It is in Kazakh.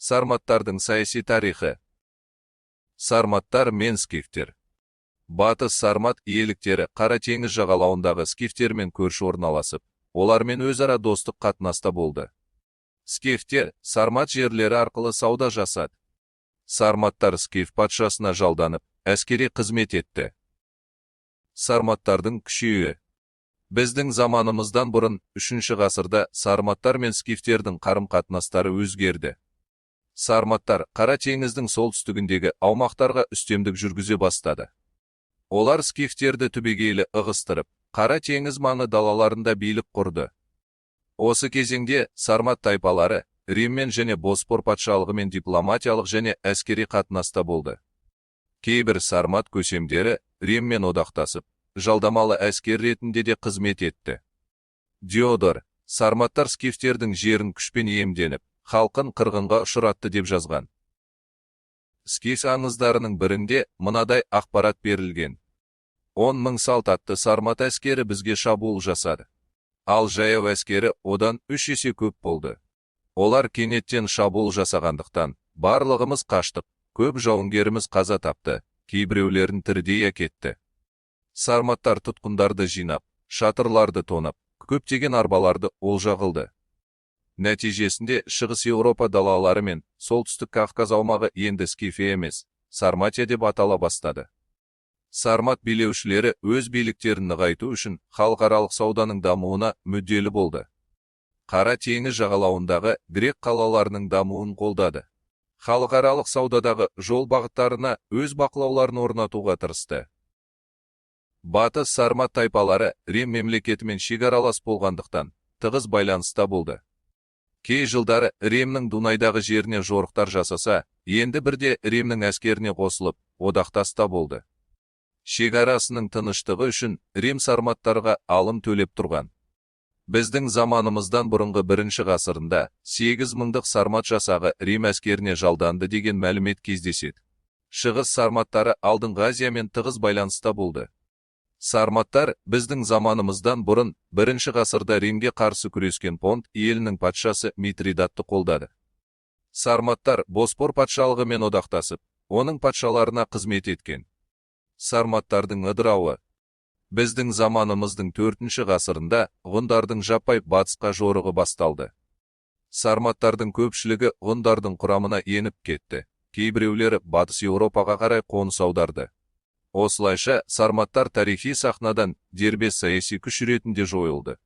Сарматтардың саяси тарихы. Сарматтар мен скифтер. Батыс сармат иеліктері Қара теңіз жағалауындағы скифтермен көрші орналасып, олармен өзара достық қатынаста болды. Скифтер сармат жерлері арқылы сауда жасады. Сарматтар скиф патшасына жалданып, әскери қызмет етті. Сарматтардың күшеюі. Біздің заманымыздан бұрын 3-ші ғасырда сарматтар мен скифтердің қарым-қатынастары өзгерді. Сарматтар Қара теңіздің солтүстігіндегі аумақтарға үстемдік жүргізе бастады. Олар скифтерді түбегейлі ығыстырып, Қара теңіз маңы далаларында билік құрды. Осы кезеңде сармат тайпалары Риммен және Боспор патшалығымен дипломатиялық және әскери қатынаста болды. Кейбір сармат көсемдері Риммен одақтасып, жалдамалы әскер ретінде де қызмет етті. Диодор сарматтар скифтердің жерін күшпен иемденіп, халқын қырғынға ұшыратты деп жазған. Скиф аңыздарының бірінде мынадай ақпарат берілген. 10 000 салт атты сармат әскері бізге шабуыл жасады. Ал жаяу әскері одан 3 есе көп болды. Олар кенеттен шабуыл жасағандықтан, барлығымыз қаштық, көп жауынгеріміз қаза тапты, кейбіреулерін тірідей әкетті. Сарматтар тұтқындарды жинап, шатырларды тонап, көптеген арбаларды олжа қылды. Нәтижесінде Шығыс Еуропа далалары мен Солтүстік Кавказ аумағы енді Скифия емес, Сарматия деп атала бастады. Сармат билеушілері өз биліктерін нығайту үшін халықаралық сауданың дамуына мүдделі болды. Қара теңіз жағалауындағы грек қалаларының дамуын қолдады. Халықаралық саудадағы жол бағыттарына өз бақылауларын орнатуға тырысты. Батыс сармат тайпалары Рим мемлекетімен шекаралас болғандықтан тығыз байланыста болды. Кей жылдары Римнің Дунайдағы жеріне жорықтар жасаса, енді бірде Римнің әскеріне қосылып, одақтаста болды. Шекарасының тыныштығы үшін Рим сарматтарға алым төлеп тұрған. Біздің заманымыздан бұрынғы 1-ші ғасырында 8 000 сармат жасағы Рим әскеріне жалданды деген мәлімет кездеседі. Шығыс сарматтары алдыңғы Азиямен тығыз байланыста болды. Сарматтар біздің заманымыздан бұрын 1-ші ғасырда Римге қарсы күрескен Понт елінің патшасы Митридатты қолдады. Сарматтар Боспор патшалығымен одақтасып, оның патшаларына қызмет еткен. Сарматтардың ыдырауы. Біздің заманымыздың 4-ші ғасырында ғұндардың жаппай батысқа жорығы басталды. Сарматтардың көпшілігі ғұндардың құрамына еніп кетті. Кейбіреулері Батыс Еуропаға қарай қоныс аударды. Осылайша сарматтар тарихи сахнадан дербес саяси күш ретінде жойылды.